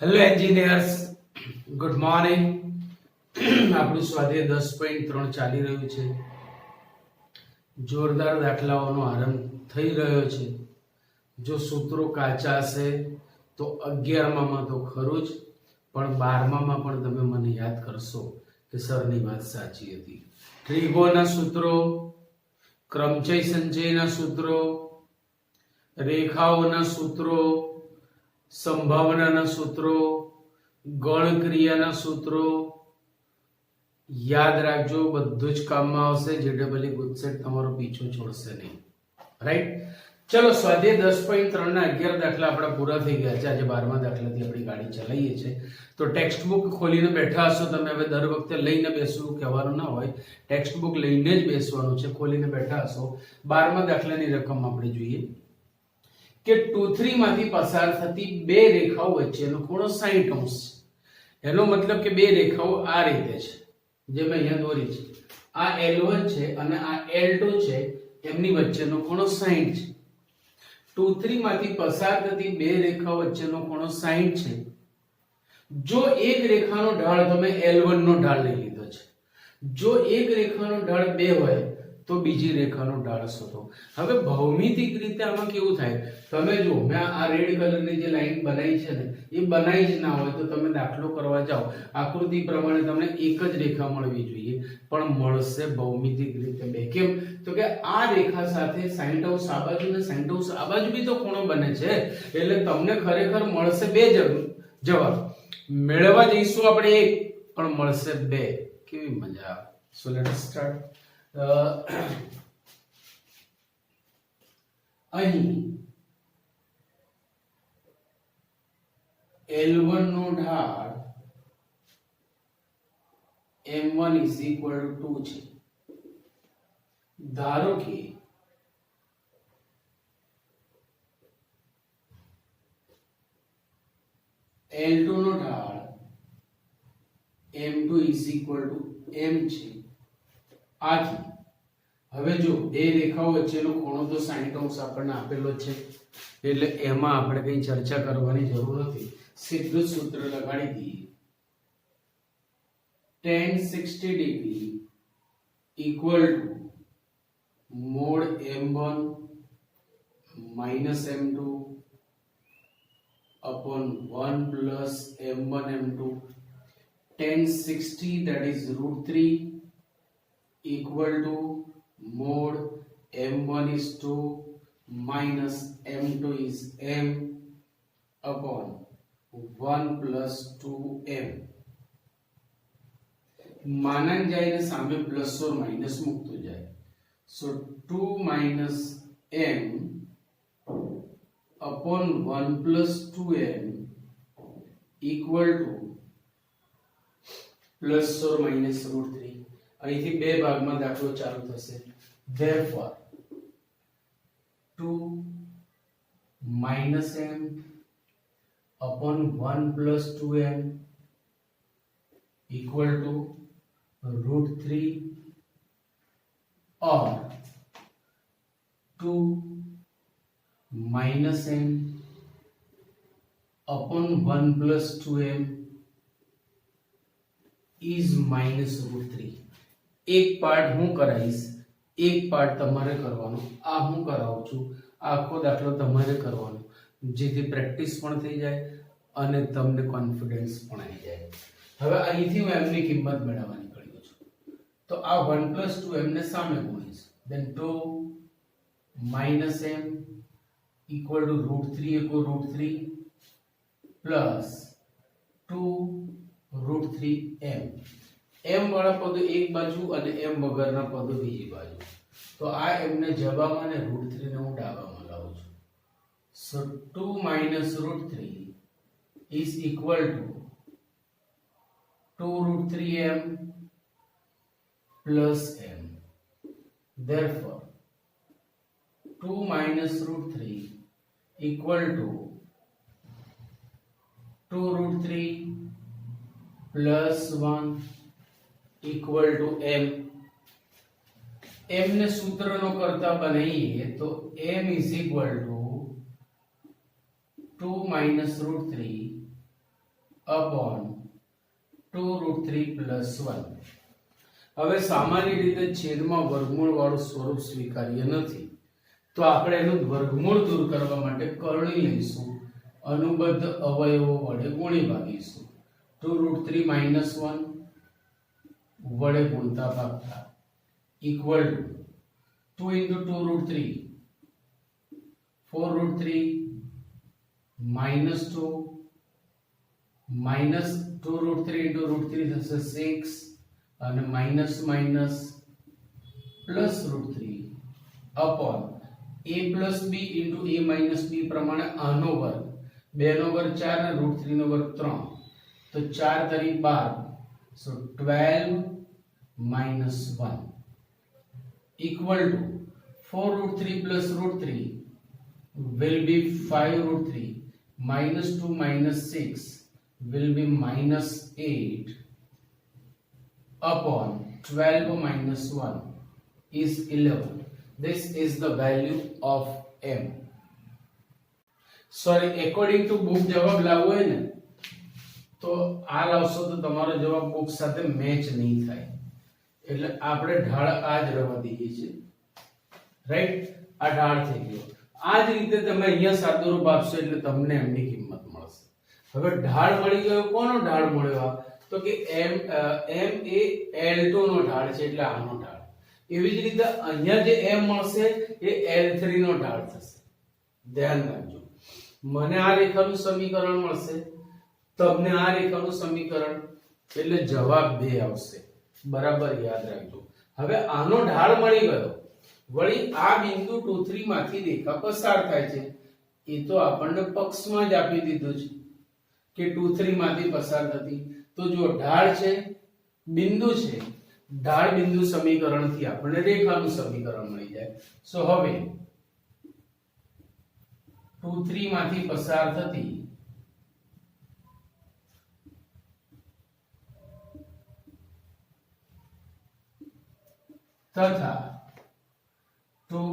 Hello engineers, good morning. આપણું સ્વાધ્યાય 10.3 ચાલી રહ્યું છે. જોરદાર દાખલાઓનો આરંભ થઈ રહ્યો છે. જો સૂત્રો કાચા હશે તો 11માં તો ખરું જ, પણ 12માં પણ તમે મને યાદ કરશો કે સરની વાત સાચી હતી. ત્રિગોના સૂત્રો, ક્રમચય સંચયના સૂત્રો, રેખાઓના સૂત્રો, સંભાવનાના સૂત્રો, ગણક્રિયાના સૂત્રો યાદ રાખજો. બધું જ કામમાં આવશે. જેડબલી ગુજસેટ તમારો પીછો છોડશે નહીં. રાઈટ? ચલો, સ્વાધ્યાય 10.3 ના 11 દાખલા આપણા પૂરા થઈ ગયા છે. આજે 12મા દાખલાથી આપણી ગાડી ચલાવીએ છીએ. તો ટેક્સ્ટ બુક ખોલીને બેઠા હશો તમે. હવે દર વખતે લઈને બેસવું કહેવાનું ના હોય, ટેક્સ્ટ બુક લઈને જ બેસવાનું છે. ખોલીને બેઠા હશો. 12મા દાખલાની રકમ આપણે જોઈએ કે 2-3 માંથી પસાર થતી બે રેખાઓ વચ્ચેનો ખૂણો 60 અંશ છે. એનો મતલબ કે બે રેખાઓ આ રીતે છે, જે મેં અહીંયા દોરી છે. આ L1 છે અને આ L2 છે. એમની વચ્ચેનો ખૂણો 60 છે. 2-3 માંથી પસાર થતી બે રેખાઓ વચ્ચેનો ખૂણો 60 છે. જો એક રેખાનો ઢાળ, તમે L1 નો ઢાળ લઈ લીધો છે, જો એક રેખાનો ઢાળ 2 હોય તો બીજી રેખાનો ઢાળ શોધો. હવે ભૌમિતિક રીતે આમાં કેવું થાય, તમે જો મેં આ રેડ કલરની જે લાઈન બનાવી છે ને, એ બનાવી જ ના હોય તો તમે દાખલો કરવા જાઓ, આકૃતિ પ્રમાણે તમને એક જ રેખા મળવી જોઈએ, પણ મળશે ભૌમિતિક રીતે બે. કેમ? તો કે આ રેખા સાથે 60 અંશ આ બાજુ ને 60 અંશ આ બાજુ બી તો ખૂણો બને છે. એટલે તમને ખરેખર મળશે બે જવાબ. મેળવવા જઈશું આપણે એક, પણ મળશે બે. કેવી મજા આવે. So let's start. અહીં L1 નો ઢાળ M1 2 છે. ધારો કે L2 નો ઢાળ M2 M છે. આથી હવે જો બે રેખાઓ વચ્ચેનો ખૂણો તો 60 અંશ આપણને આપેલો છે, એટલે એમાં આપણે કઈ ચર્ચા કરવાની જરૂર નથી. સીધું સૂત્ર લગાડી દઈએ. tan 60 degree equal to mode M1 minus M2 upon 1 plus M1 M2. tan 60 that is √3 equal to mod M1 is 2 minus M2 is M upon 1 plus 2M. માનન જાય ને સામે પ્લસ ઓર માઇનસ મૂકતો જાય. So 2 minus M upon 1 plus 2M equal to plus or minus √3. અહીંથી બે ભાગમાં દાખલો ચાલુ થશે. Therefore 2 minus M upon 1 plus 2M equal to √3 or 2 minus M upon 1 plus 2M is minus √3. એક પાર્ટ હું કરાવીશ, એક પાર્ટ તમારે કરવાનો. આ હું કરાવું છું, આખો દાખલો તમારે કરવાનો, જેથી પ્રેક્ટિસ પણ થઈ જાય અને તમને કોન્ફિડન્સ પણ આવી જાય. હવે અહીંથી હું m ની કિંમત મેળવવા નીકળ્યો છું. તો આ 1 plus 2m ને સામે ગુણીશ. then 2 minus m equal to √3 equal √3 plus 2 √3m. m વાળા પદો એક બાજુ અને m વગરના પદો બીજી બાજુ. તો આ m ને જબામાં અને √3 ને હું ડાબામાં લાવું છું. so 2 minus √3 is equal to 2 √3m plus m. Therefore 2 minus √3 equal to 2 √3 plus 1 equal to m. m ને સૂત્રનો કરતા બનાવીએ તો m is equal to 2 minus √3 upon 2√3 + 1. હવે સામાન્ય રીતે છેદમાં વર્ગમૂળ વાળું સ્વરૂપ સ્વીકાર્ય નથી, તો આપણે એનું વર્ગમૂળ દૂર કરવા માટે કરણી લઈશું, અનુબદ્ધ અવયવો વડે ગુણી ભાગીશું. 2√3 - 1 વડે ગુણતા ભાગતા ઇક્વલ ટુ 2 * 2√3 4√3 -2 -2√3 * √3 થશે 6 અને minus minus plus √3 upon a plus b into a minus b પ્રમાણે આનો વર્ગ 2 નો વર્ગ 4 અને √3 નો વર્ગ 3, તો 4 તરી 12, સો 12 - 1 equal to 4√3 + √3 will be 5√3 -2 - 6 will be -8 upon 12 - 1 is 11. This is the value of m. Sorry, according to book જવાબ લાવવો હોય ને તો આ લાવશો તો તમારો જવાબ બુક સાથે મેચ નહીં થાય, એટલે આપણે ઢાળ આ જ રહેવા દઈએ છીએ. રાઈટ, આ ઢાળ થઈ ગયો. આ જ રીતે તમે અહીંયા સાદુરૂપ આપશો એટલે તમને એમની કિંમત મળશે. હવે ઢાળ મળી ગયો. કોનો ઢાળ મળ્યો? તો કે m એ L2 નો ઢાળ છે, એટલે આનો ઢાળ. એવી જ રીતે અહીંયા જે m મળશે એ L3 નો ઢાળ થશે. ધ્યાન રાખજો, મને આ રેખાનું સમીકરણ મળશે, તમને આ રેખાનું સમીકરણ, એટલે જવાબ 2 આવશે. બરાબર યાદ રાખજો. હવે આનો ઢાળ મળી ગયો, વળી આ બિંદુ 2 3 માંથી રેખા પસાર થાય છે, એ તો આપણને પક્ષમાં જ આપી દીધું છે કે 2 3 માંથી પસાર થતી. તો જો ઢાળ છે, બિંદુ છે, ઢાળ બિંદુ સમીકરણથી આપણને રેખાનું સમીકરણ મળી જાય. સો હવે 2 3 માંથી પસાર થતી તથા 2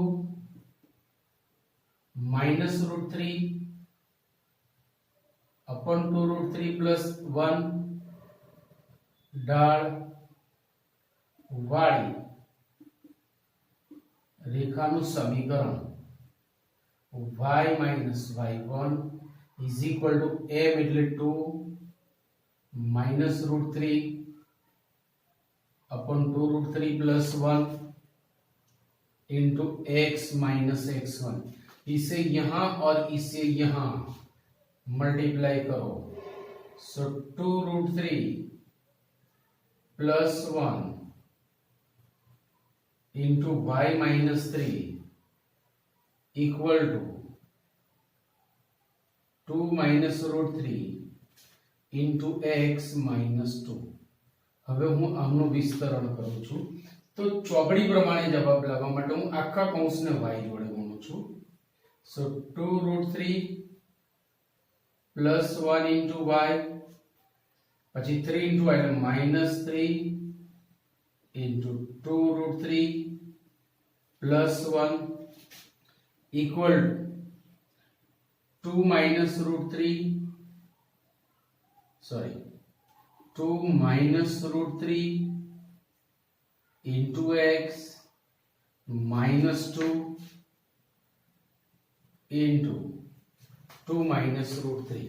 - √3 upon 2√3 + 1 ઢાળ વાળી રેખાનું સમીકરણ y - y1 is equal to m એટલે 2 - √3 upon 2√3 + 1 into x - x1. इसे यहां और इसे यहां मल्टीप्लाई करो, सो 2√3 + 1 into y - 3 equal to 2 - √3 into x - 2. હવે હું આનું વિસ્તરણ કરું છું, તો ચોકડી પ્રમાણે જવાબ લાવવા માટે હું આખા કૌંસને y જોડે ગુણું છું. સો 2√3 + 1 into y, પછી 3 into y એટલે -3 into 2√3 + 1 equal to 2 - √3 into x - 2 into 2 - √3.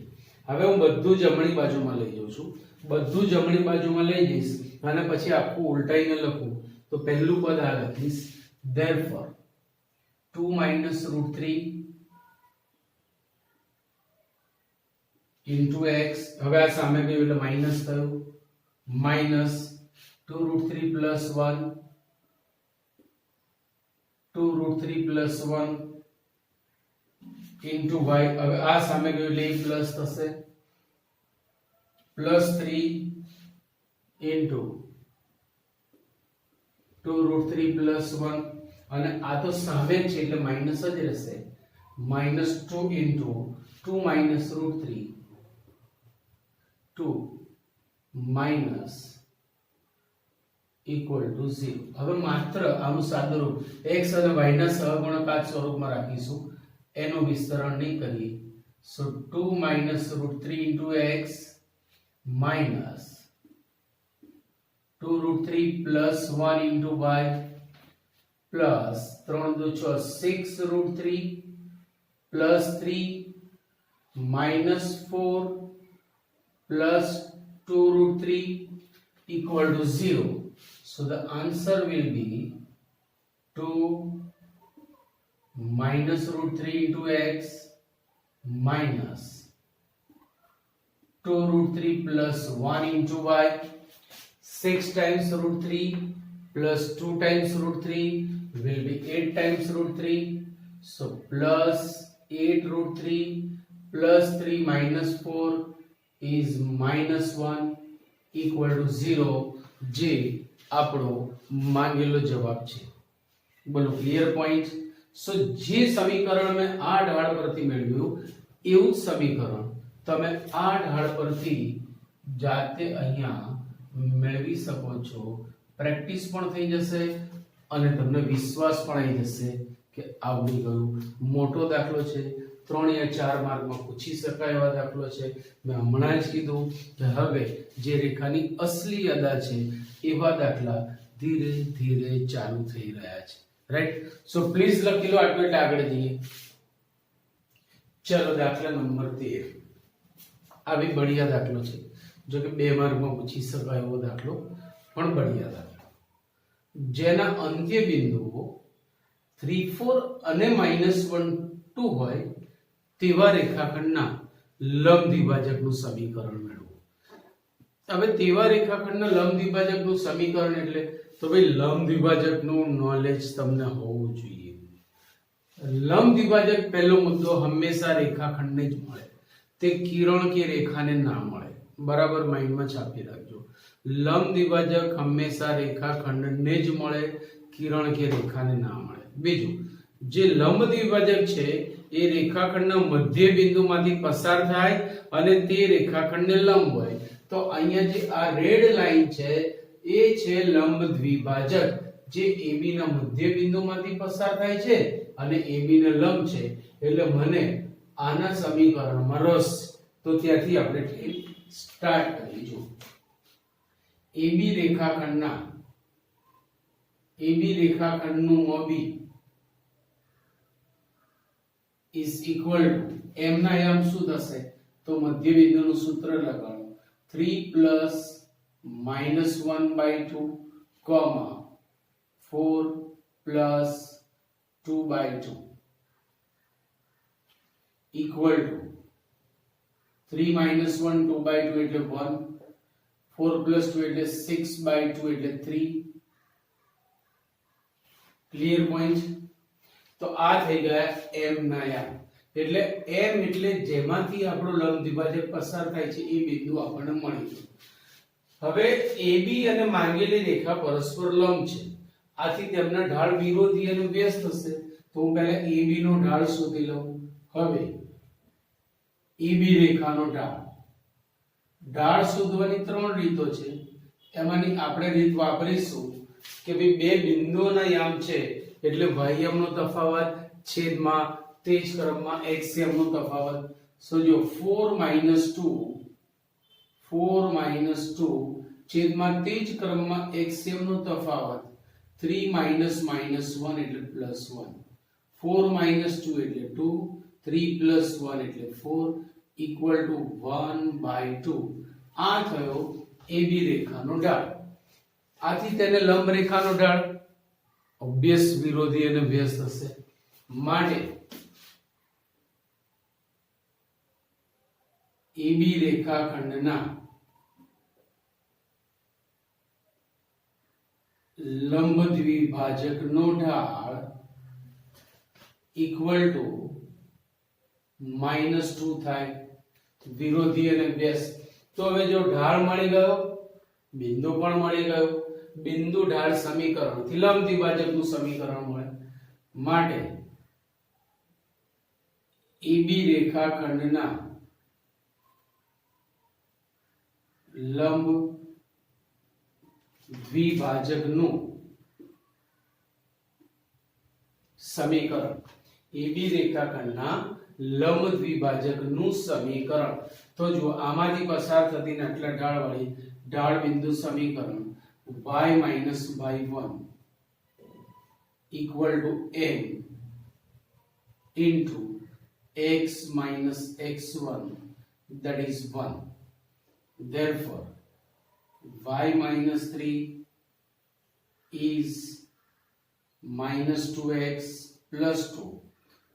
હવે હું બધું જમણી બાજુમાં લઈ જાઉં છું. બધું જમણી બાજુમાં લઈ જઈશ અને પછી આખું ઉલટાઈને લખું, તો પહેલું પદ આ લખીશ, therefore 2 - √3 into x. હવે આ સામે ગયું એટલે માઈનસ થયું, માઈનસ 2√3 + 1 2√3 + 1 into y. હવે આ સામે ગયું એટલે પ્લસ થશે, +3 into 2√3 + 1, અને આ તો સામે છે એટલે માઈનસ જ રહેશે, -2 into 2 - √3 2 minus equal to 0. હવે માત્ર આનું સાદુરૂપ x અને y ના સહગુણકાત સ્વરૂપમાં રાખીશું, એનું વિસ્તરણ નહીં કરીએ. સો 2 - √3 into x minus 2 root 3 plus 1 into y plus 3 2 6 root 3 plus 3 minus 4 plus 2 root 3 equal to 0. So the answer will be 2 minus root 3 into x minus 2 root 3 plus 1 into y. 6 times root 3 plus 2 times root 3 will be 8 times root 3. So plus 8 root 3 plus 3 minus 4 is minus 1 equal to 0. જે આપણો માંગેલો જવાબ છે. બોલો clear point. સો જે સમીકરણ મેં આ ઢાળ પરથી મેળવ્યું એવું જ સમીકરણ તમે આ ઢાળ પરથી જાતે અહીંયા મેળવી શકો છો. પ્રેક્ટિસ પણ થઈ જશે અને તમને વિશ્વાસ પણ આવી જશે કે આવડી ગયું. મોટો દાખલો છે, 3 या 4 માર્કમાં પૂછી શકાય એવા દાખલો છે. મેં હમણાં જ કીધું કે હવે જે રેખાની અસલી અદા છે એવા દાખલા ધીરે ધીરે ચાલુ થઈ રહ્યા છે. રાઈટ. સો પ્લીઝ લખી લો આટલું એટલે આગળ જઈએ. ચલો દાખલા નંબર 13. આવી બઢિયા દાખલો છે, જો કે 2 માર્કમાં પૂછી શકાય એવો દાખલો, પણ બઢિયા દાખલો. જેના અંત્ય બિંદુઓ 3 4 અને -1 2 હોય તેવા રેખાખંડના લંબ દ્વિભાજકનું સમીકરણ મેળવો. હવે તેવા રેખાખંડના લંબ દ્વિભાજકનું સમીકરણ એટલે તો ભાઈ લંબ દ્વિભાજકનું નોલેજ તમને હોવું જોઈએ. લંબ દ્વિભાજક પહેલો મુદ્દો હંમેશા રેખાખંડને જ મળે, તે કિરણ કે રેખાને ના મળે. બરાબર માઇન્ડમાં છાપી રાખજો. લંબ દ્વિભાજક હંમેશા રેખાખંડને જ મળે, કિરણ કે રેખાને ના મળે. બીજું, જે લંબ દ્વિભાજક છે એ રેખાખંડના મધ્ય બિંદુમાંથી પસાર થાય અને તે રેખાખંડને લંબ હોય. તો અહીંયા જે આ રેડ લાઈન છે એ છે લંબ દ્વિભાજક, જે AB ના મધ્ય બિંદુમાંથી પસાર થાય છે અને AB ને લંબ છે. એટલે મને આના સમીકરણમાં રસ. તો ત્યાંથી આપણે સ્ટાર્ટ કરીશું. AB રેખાખંડનું મોબી is equal to m ના યામ શું થશે? તો મધ્ય બિંદુનું સૂત્ર લગાડો. 3 plus -1/2 4 plus 2/2 equal to 3 minus 1 2/2 એટલે 1, 4 plus 2 એટલે 6/2 એટલે 3. Clear point. તો આ થઈ ગયા m ના યામ. એટલે m એટલે જેમાંથી આપણો લંબ દ્વિભાજક પસાર થાય છે એ બિંદુ આપણને મળી ગયું. હવે AB અને માંગેલી રેખા પરસ્પર લંબ છે, આથી તેમના ઢાળ વિરોધી અને વ્યસ્ત થશે. તો હું પહેલા AB નો ઢાળ શોધી લઉં. હવે AB રેખાનો ઢાળ શોધવાની 3 રીતો છે. એમાંની આપણે રીત વાપરીશું કે ભાઈ બે બિંદુઓના યામ છે એટલે y નો તફાવત છેદમાં તે જ ક્રમમાં x નો તફાવત. સો જો 4 minus 2 છેદમાં તે જ ક્રમમાં x નો તફાવત 3 minus -1 એટલે +1. 4 minus 2 એટલે 2, 3 plus 1 એટલે 4 equal to 1/2. આ થયો AB રેખાનો ઢાળ. આથી તેને લંબ રેખાનો ઢાળ ઓબ્વિયસ વિરોધી અને વ્યસ્ત થશે. માટે AB રેખાખંડના લંબ દ્વિભાજકનો ઢાળ ઇક્વલ ટુ -2 થાય. વિરોધી અને વ્યસ્ત. તો હવે જો ઢાળ મળી ગયો, બિંદુ પણ મળી ગયો, બિંદુ ઢાળ સમીકરણથી લંબ દ્વિભાજકનું સમીકરણ મળે. માટે AB રેખાખંડના લંબ દ્વિભાજકનું સમીકરણ AB રેખાખંડના લંબ દ્વિભાજકનું સમીકરણ. તો જો આમાંથી પસાર થતી આટલા ઢાળવાળી ઢાળ બિંદુ સમીકરણ y - y1 equal to m into x minus x1, that is 1. Therefore y minus 3 is minus 2x plus 2.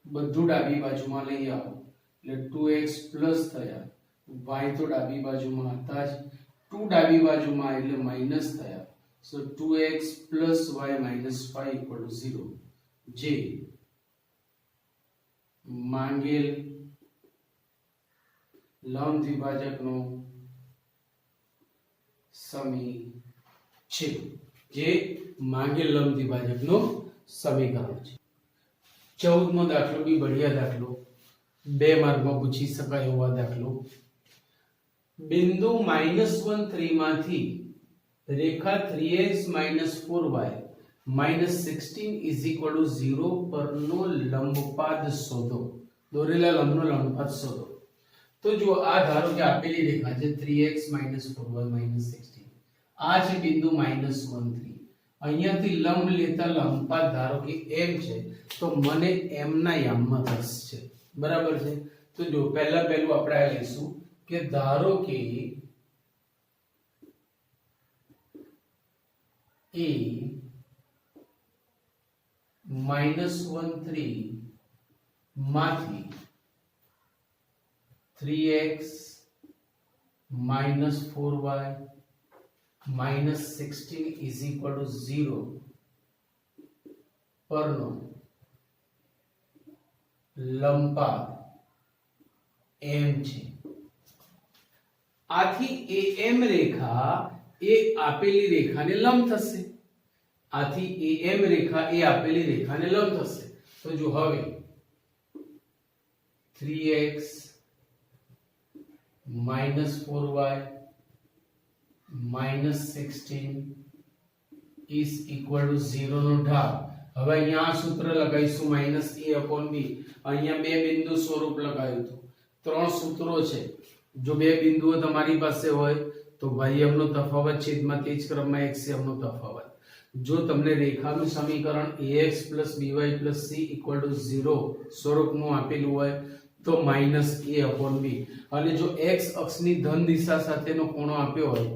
બધું ડાબી બાજુમાં લઈ આવો એટલે 2x પ્લસ થયા, y તો ડાબી બાજુમાં હતા જ, 2 ડાબી બાજુમાં એટલે માઈનસ થયા. So 2x plus y minus 5 equal to 0. જે માંગેલ લંબ દ્વિભાજકનું સમી છે, જે માંગેલ લંબ દ્વિભાજકનું સમીકરણ છે. 14મો દાખલો બી બઢિયા દાખલો, 2 માર્કમાં પૂછી શકાય એવો દાખલો. બિંદુ -1 3 માંથી રેખા 3x - 4y - 16 is equal to 0 પરનો લંબપાદ શોધો. દોરેલા લંબનો લંબપાદ શોધો. તો જો આ ધારો કે આપેલી રેખા છે 3x - 4y - 16, આ છે બિંદુ -1 3. અહીંયાથી લંબ લેતા લંબપાદ ધારો કે m છે, તો મને m ના યામમાં રસ છે, બરાબર છે. તો જો પહેલું આપણે આ લઈશું કે ધારો કે a -1 3 માંથી 3x - 4y - 16 is equal to 0 પરનો લંબપાદ m છે. આથી am રેખા એ આપેલી રેખાને લંબ થશે. આથી am રેખા એ આપેલી રેખાને લંબ થશે. તો જો હવે 3x - 4y - 16 is equal to 0 નો ઢાળ. હવે અહીંયા આ સૂત્ર લગાવીશું -a/b. અહીંયા બે બિંદુ સ્વરૂપ લગાવ્યું હતું. 3 સૂત્રો છે. જો બે બિંદુઓ તમારી પાસે હોય તો y નો તફાવત છેદમાં તે જ ક્રમમાં x નો તફાવત. જો તમને રેખાનું સમીકરણ ax by c = 0 સ્વરૂપનું આપેલું હોય તો -a/b. અને જો x અક્ષની ધન દિશા સાથેનો ખૂણો આપ્યો હોય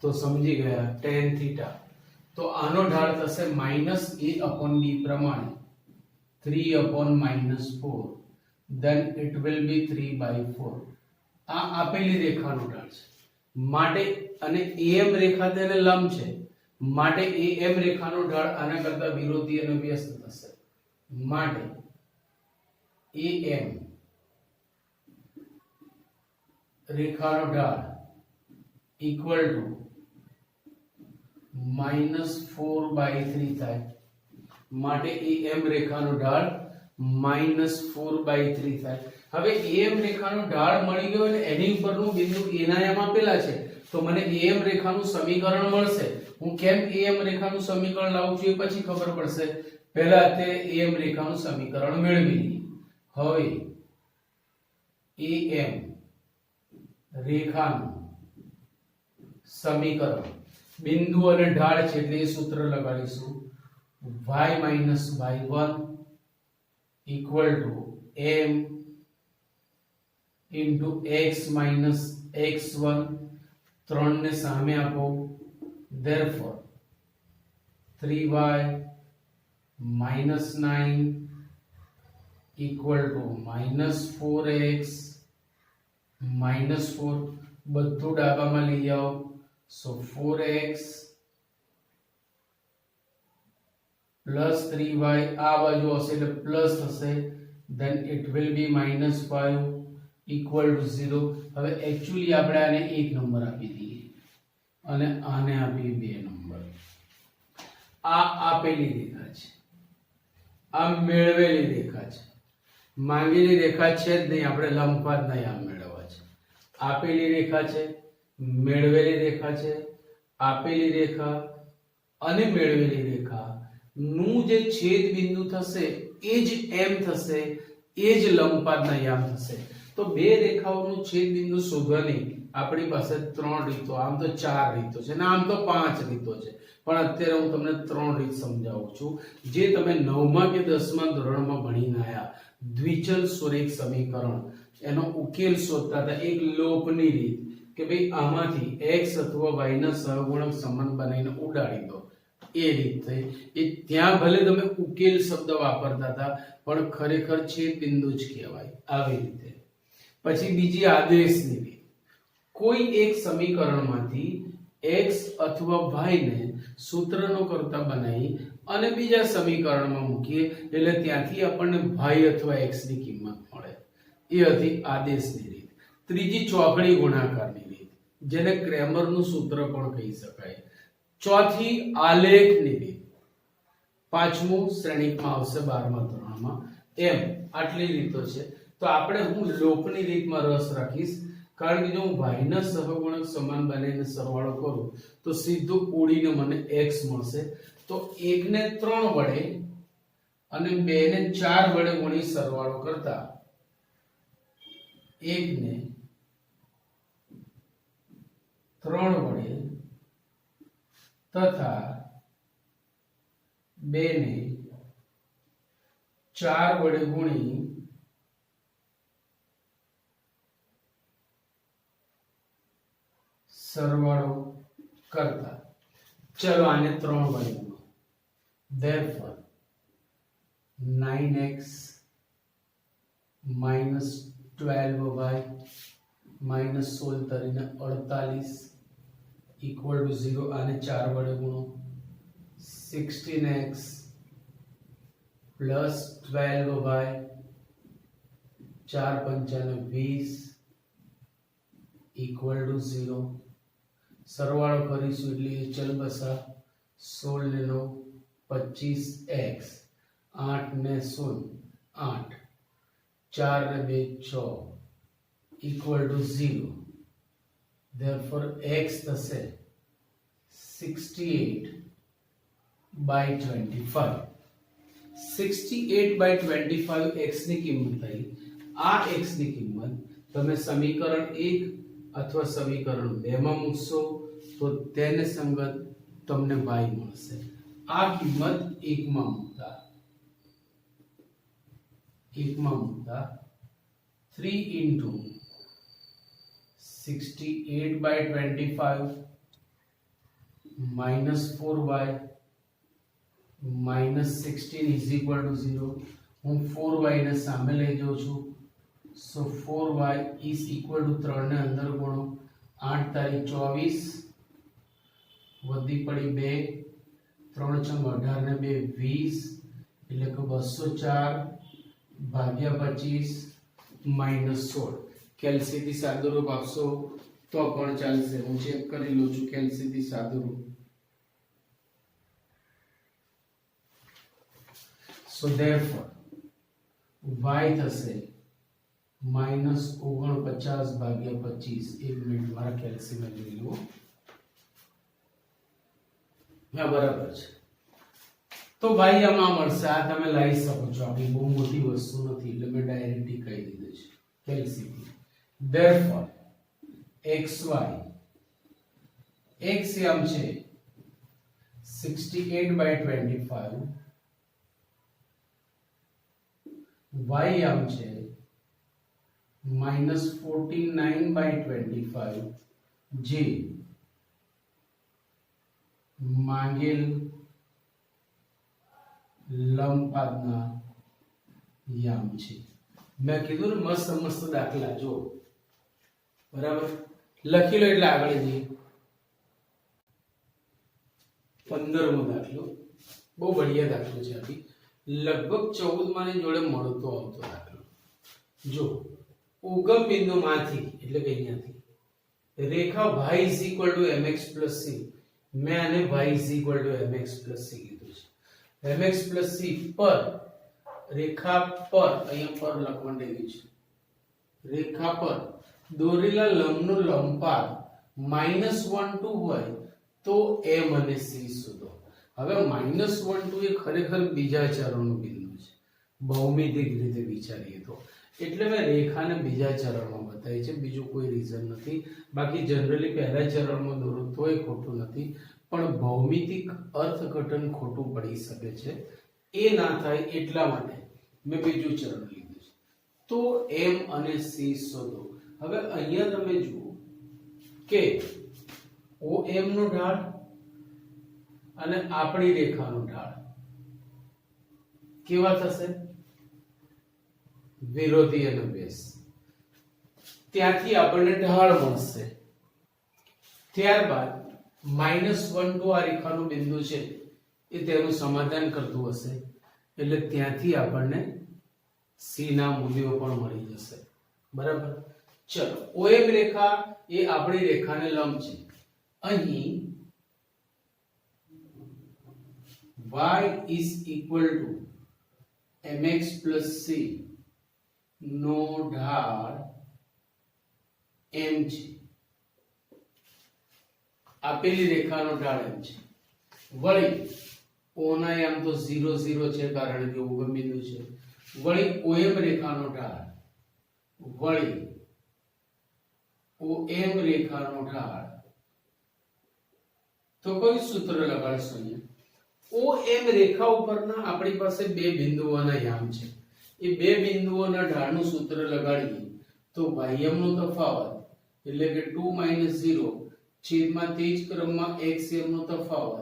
તો સમજી ગયા tan θ. તો આનો ઢાળ થશે -a/b પ્રમાણે 3/-4, then it will be 3/4. આ આપેલી રેખાનો ઢાળ છે માટે, અને am રેખા તેને લંબ છે માટે am રેખાનો ઢાળ આના કરતા વિરોધી અને વ્યસ્ત થશે. માટે am રેખાનો ઢાળ equal to -4/3 થાય. માટે am રેખાનો ઢાળ -4/3 થાય. હવે am રેખાનો ઢાળ મળી ગયો એટલે એની ઉપરનું બિંદુ a ના યામ આપેલા છે, તો મને am રેખાનું સમીકરણ મળશે. હું કેમ am રેખાનું સમીકરણ લાવું છું એ પછી ખબર પડશે. પહેલા તે am રેખાનું સમીકરણ મેળવી લઈએ. હવે am રેખાનું સમીકરણ બિંદુ અને ઢાળ છે એટલે એ સૂત્ર લગાડીશું y - y1 equal to m into x minus x1. 3 ને સામે આપો. therefore 3y minus 9 equal to -4x minus 4. બધું ડાબામાં લઈ આવો. so 4x plus 3y આ બાજુ હશે એટલે પ્લસ થશે, then it will be -5 equal to 0. હવે એક્ચ્યુઅલી આપણે આને 1 નંબર આપી દઈએ અને આને આપીએ 2 નંબર. આ આપેલી રેખા છે, આ મેળવેલી રેખા છે. માંગેલી રેખા છે જ નહીં, આપણે લંબપાદ ના યામ મેળવવા છે. આપેલી રેખા છે, મેળવેલી રેખા છે. આપેલી રેખા અને મેળવેલી રેખા નું જે છેદ બિંદુ થશે એ જ m થશે. એ જ લંબપાદના યામ થશે. તો બે રેખાઓનું છેદ બિંદુ શોધવાની આપણી પાસે 3 રીતો, આમ તો 4 રીતો છે અને આમ તો 5 રીતો છે, પણ અત્યારે હું તમને 3 રીત સમજાવું છું જે તમે 9મા કે 10મા ધોરણમાં ભણીને આયા. દ્વિચલ સુરેખ સમીકરણ, એનો ઉકેલ શોધતા હતા એક લોપની રીત કે ભાઈ આમાંથી x અથવા y ના સહગુણક સમાન બનાવીને ઉડાડી દો. એ રીત થઈ. એ ત્યાં ભલે તમે ઉકેલ શબ્દ વાપરતા હતા પણ ખરેખર છેદ બિંદુ જ કહેવાય. આવી રીતે પછી બીજી આદેશની રીત, કોઈ એક સમીકરણમાંથી x અથવા y ને સૂત્રનો કરતા બનાવી અને બીજા સમીકરણમાં મૂકીએ એટલે ત્યાંથી આપણને y અથવા x ની કિંમત મળે. એ હતી આદેશની રીત. ત્રીજી ચોકડી ગુણાકારની રીત, જેને ક્રેમરનું સૂત્ર પણ કહી શકાય. ચોથી આલેખની રીત. પાંચમું શ્રેણિકમાં આવશે 12મા ધોરણમાં. એમ આટલી રીતો છે. તો આપણે હું લોપની રીતમાં રસ રાખીશ, કારણ કે જો હું y ના સહગુણક સમાન બનાવીને સરવાળો કરું તો સીધું ઉડીને મને x મળશે. તો 1 ને 3 વડે અને 2 ને 4 વડે ગુણી સરવાળો કરતા 1 ને 3 વડે તથા 2 ને 4 વડે ગુણી સરવાળો કરતા, ચલો આને 3 વડે ગુણો. therefore 9x minus 12y minus 16 તરીને 48 equal to 0. આને 4 વડે ગુણો. 16x plus 12y 4 પંચાને 20 equal to 0. સરવાળો કરીશું એટલે ચલ બસા 16 ને 9 25x 8 ને 0 8 4 ને 2 6 equal to 0. therefore x થશે 68 by 25. 68 by 25 x ની કિંમત થઈ. આ x ની કિંમત તમે સમીકરણ 1 અથવા સમીકરણ 2 માં મૂકશો તો તેને સંગત તમને y મળશે. આ કિંમત 1 માં મૂકતા 3 into 68 by 25 minus 4y minus 16 is equal to 0. હું 4y ને સામે લઈ જાઉં છું. so 4y is equal to 3 ને અંદર ગુણો. 8 તારીખ 24 વધી પડી 2 3 6 18 ને 2 20 એટલે કે 204 ભાગ્યા 25 minus 16. કેલ્સીથી સાદુરૂપ આપશો તો પણ ચાલશે. હું ચેક કરી લઉં છું કેલ્સીથી સાદુરૂપ. so therefore y થશે minus 49 ભાગ્યા 25. એક મિનિટ મારા કેલ્સીમાં જોઈ લો. હા બરાબર છે. તો ભાઈ આમાં મળશે. આ તમે લઈ શકો છો. આપણી બહુ મોટી વસ્તુ નથી એટલે મેં ડાયરેક્ટલી કહી દીધું છે કેલ્સીથી. therefore xy x આમ છે 68 by 25, y આમ છે minus 49 by 25 જે માંગેલ લંબપાદના યામ છે. મેં કીધું ને મસ્ત મસ્ત દાખલા જો. બરાબર લખી લો એટલે આગળ જઈએ. 15મો દાખલો બહુ બઢિયા દાખલો છે. આપી લગભગ 14 ની જોડે મળતો આવતો દાખલો. જો ઉગમ બિંદુમાંથી એટલે કે અહીંયાથી રેખા y is equal to mx plus c. મેં આને y is equal to mx plus c કીધું છે. mx plus c પર રેખા પર અહીંયા પર લખવાનું દેવું છે. રેખા પર દોરેલા લંબનું લંબપાદ -12 હોય તો m અને c શોધો. હવે -12 એ ખરેખર બીજા ચરણનું બિંદુ છે. ભૌમિતિક રીતે વિચારીએ તો. એટલે મેં રેખાને બીજા ચરણમાં બતાવી છે, બીજું કોઈ રીઝન નથી. બાકી જનરલી પહેલા ચરણમાં દોરો તોય ખોટું નથી, પણ ભૌમિતિક અર્થઘટન ખોટું પડી શકે છે. એ ના થાય એટલા માટે મેં બીજું ચરણ લીધું છે. તો એમ અને સી શોધો. હવે અહીંયા તમે જુઓ કે OM નો ઢાળ અને આપણી રેખાનો ઢાળ કેવા થશે? વિરોધી અને બેઝ. ત્યાંથી આપણને ઢાળ મળશે. ત્યારબાદ -1 ટુ આ રેખાનું બિંદુ છે એ તેનું સમાધાન કરતું હશે, એટલે ત્યાંથી આપણને સી ના મૂલ્યો પણ મળી જશે. બરાબર. ચલો, OM રેખા એ આપણી રેખાને લંબ છે. અહીં y is equal to mx plus c નો ઢાળ m છે. આપેલી રેખાનો ઢાળ m છે. વળી o ના આમ તો 0 0 છે કારણ કે ઉગમ બિંદુ છે. વળી OM રેખાનો ઢાળ, વળી OM રેખાનો ઢાળ. તો કયું સૂત્ર લગાડશો અહીંયા? OM રેખા ઉપરના આપણી પાસે બે બિંદુઓના યામ છે. એ બે બિંદુઓના ઢાળનું સૂત્ર લગાડીએ તો ym નો તફાવત એટલે કે 2 - 0 છેદમાં તે જ ક્રમમાં xm નો તફાવત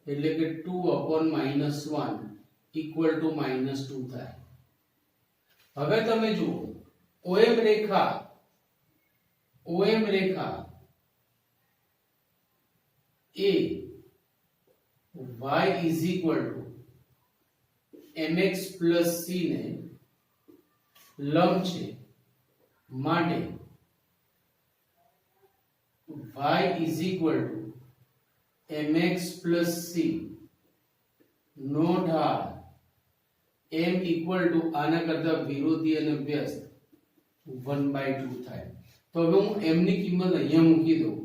એટલે કે 2/-1 = -2 થાય. હવે તમે જુઓ OM Rekha A y is equal to mx plus c ને લંબ છે, માટે y is equal to mx plus c નો ઢાળ m equal to આના કરતા વિરોધી અને વ્યસ્ત 1/2 થાય. તો હવે હું m ની કિંમત અહીંયા મૂકી દઉં.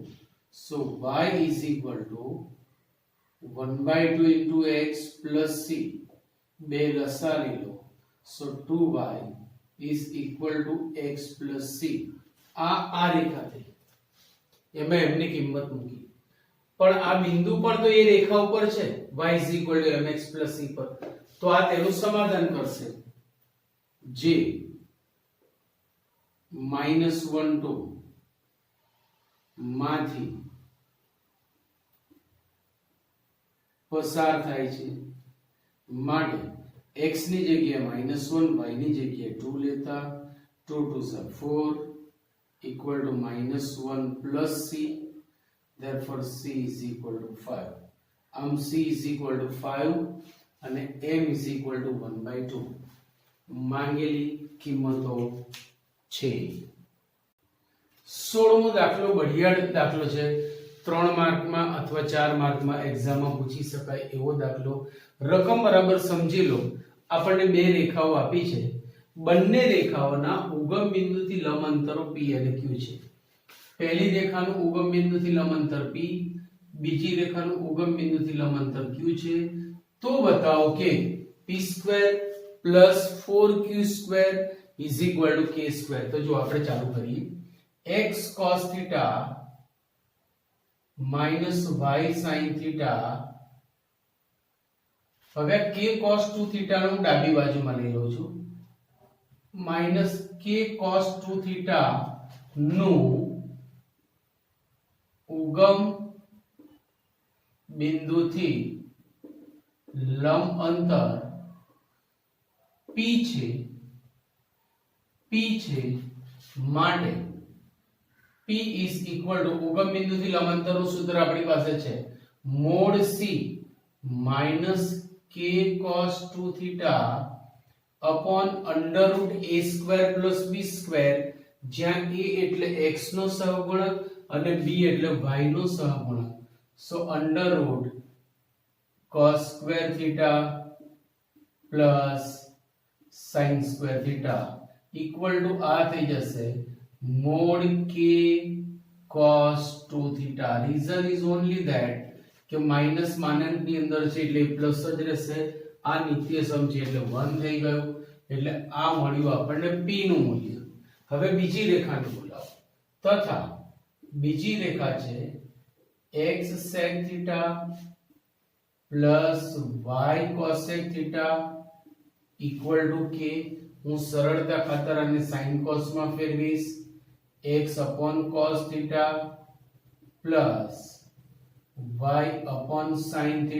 so y is equal to 1/2 into x plus c. બે લસા લઈ લો. so 2y is equal to x plus c. આ રેખા થઈ, એમાં m ની કિંમત મૂકી. પણ આ બિંદુ પણ તો એ રેખા ઉપર છે, y is equal to mx plus c પર. તો આ તેનું સમાધાન કરશે, જે -1 2 માંથી પસાર થાય છે. માટે x ની જગ્યાએ -1, y ની જગ્યાએ 2 લેતા 2 2 4 equal to -1 plus c. therefore c is equal to 5. આમ c is equal to 5 અને m is equal to 1/2 માંગેલી કિંમતો છે. 16મો દાખલો બઢિયાળ દાખલો છે. 3 માર્કમાં અથવા 4 માર્કમાં એક્ઝામમાં પૂછી શકાય એવો દાખલો. રકમ બરાબર સમજી લો. આપણને બે રેખાઓ આપી છે. બંને રેખાઓના ઉગમ બિંદુથી લંબ અંતરો p અને q છે. પહેલી રેખાનું ઉગમ બિંદુથી લંબ અંતર p, બીજી રેખાનું ઉગમ બિંદુથી લંબ અંતર q છે. તો બતાવો કે p² + 4q² = k². તો જો આપણે ચાલુ કરીએ. x cos θ - y sin θ. હવે k cos 2θ નું હું ડાબી બાજુમાં લઈ લઉં છું. - k cos 2θ નું ઉગમ બિંદુથી લંબ અંતર p છે. માટે p is equal to ઉગમ બિંદુથી લંબ અંતરનું સૂત્ર આપણી પાસે છે mod c - k cos 2θ upon √a² + b², જ્યાં a એટલે x નો સહગુણક અને b એટલે y નો સહગુણક. so √cos² θ + sin² θ equal to આ થઈ જશે mod k cos 2θ. reason is only that કે માઈનસ માનાંકની અંદર છે એટલે પ્લસ જ રહેશે. આ નિત્યસમ છે એટલે 1 થઈ ગયું. એટલે આ મળ્યું આપણને p નું મૂલ્ય. હવે બીજી રેખાને બોલાવો તથા બીજી રેખા છે x sec θ plus y cosec θ equal to k. હું સરળતા ખાતર આને sin cos માં ફેરવીશ. x upon cos θ plus y upon sin θ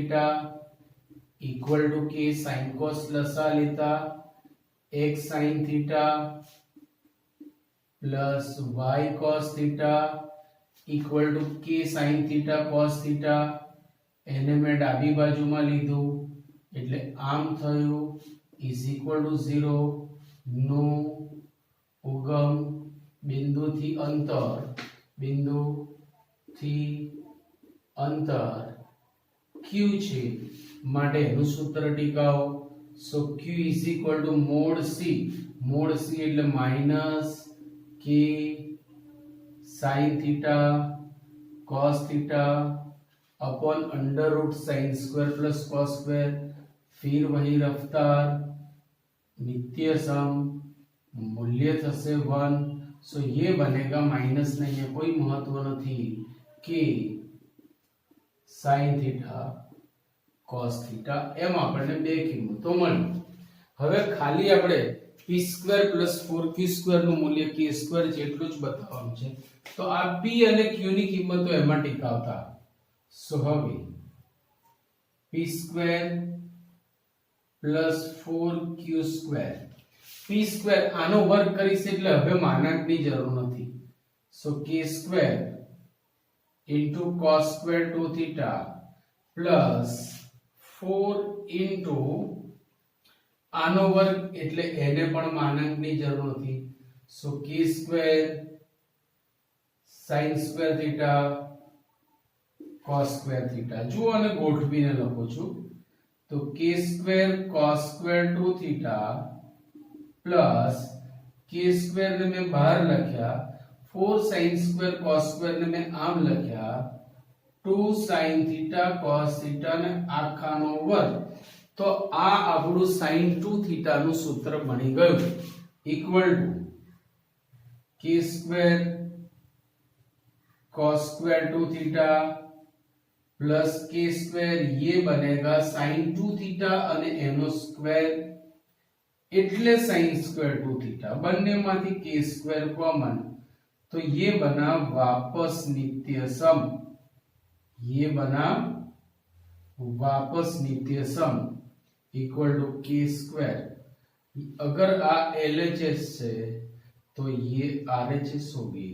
equal to k. sin cos લસા લેતા x sin θ plus y cos θ equal to k sin θ cos θ. એને મેં ડાબી બાજુમાં લીધું એટલે આમ થયું is equal to 0. નો ઉગમ બિંદુથી અંતર q છે માટે એનું સૂત્ર ટીકાવો. so q is equal to mod c એટલે minus k sin θ cos θ upon under root sin square plus cos square. फिर वही रफ्तार नित्य सम मूल्य थसे 1. सो ये बनेगा माइनस नहीं है कोई महत्व नहीं के sin थीटा cos थीटा एम આપણને બે કિંમતો મળી. હવે ખાલી આપણે p² + 4q² નું મૂલ્ય k² જેટલું જ બતાવવાનું છે. તો આ p અને q ની કિંમતો એમાં ટીકાવતા. સો હવે p² plus 4q². p² આનો વર્ગ કરીશ એટલે હવે માનાંકની જરૂર નથી. સો k² into cos² 2θ plus 4 into આનો વર્ગ એટલે એને પણ માનાંકની જરૂર નથી. સો k² sin² θ cos² θ. જો આને ગોઠવીને લખું છું तो k² cos² 2θ प्लस k² ने मैं बाहर लख्या 4 sin² cos² ने मैं आम लख्या 2 sin θ cos θ ने આખાનો વર્ગ. તો આ આપણું sin 2θ નું સૂત્ર બની ગયું equal to k² cos² 2θ plus k² ये बनेगा sin 2θ અને એનો સ્ક્વેર એટલે sin² 2θ. બંનેમાંથી k² कॉमन तो ये बना वापस नित्य सम. ये बना वापस नित्य सम इक्वल टू k². अगर आ LHS છે तो ये RHS होगी.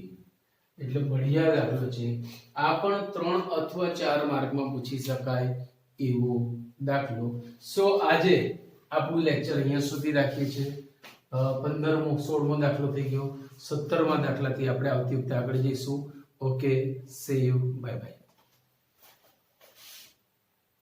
એટલે बढ़िया દાખલો છે. આ પણ 3 અથવા 4 માર્કમાં પૂછી શકાય એવો દાખલો. સો આજે આપણું લેક્ચર અહીંયા સુધી રાખીએ છીએ. 15મો 16મો દાખલો થઈ ગયો. 17મા દાખલાથી આપણે આવતી વખતે આગળ જઈશું. Okay, C you, bye bye.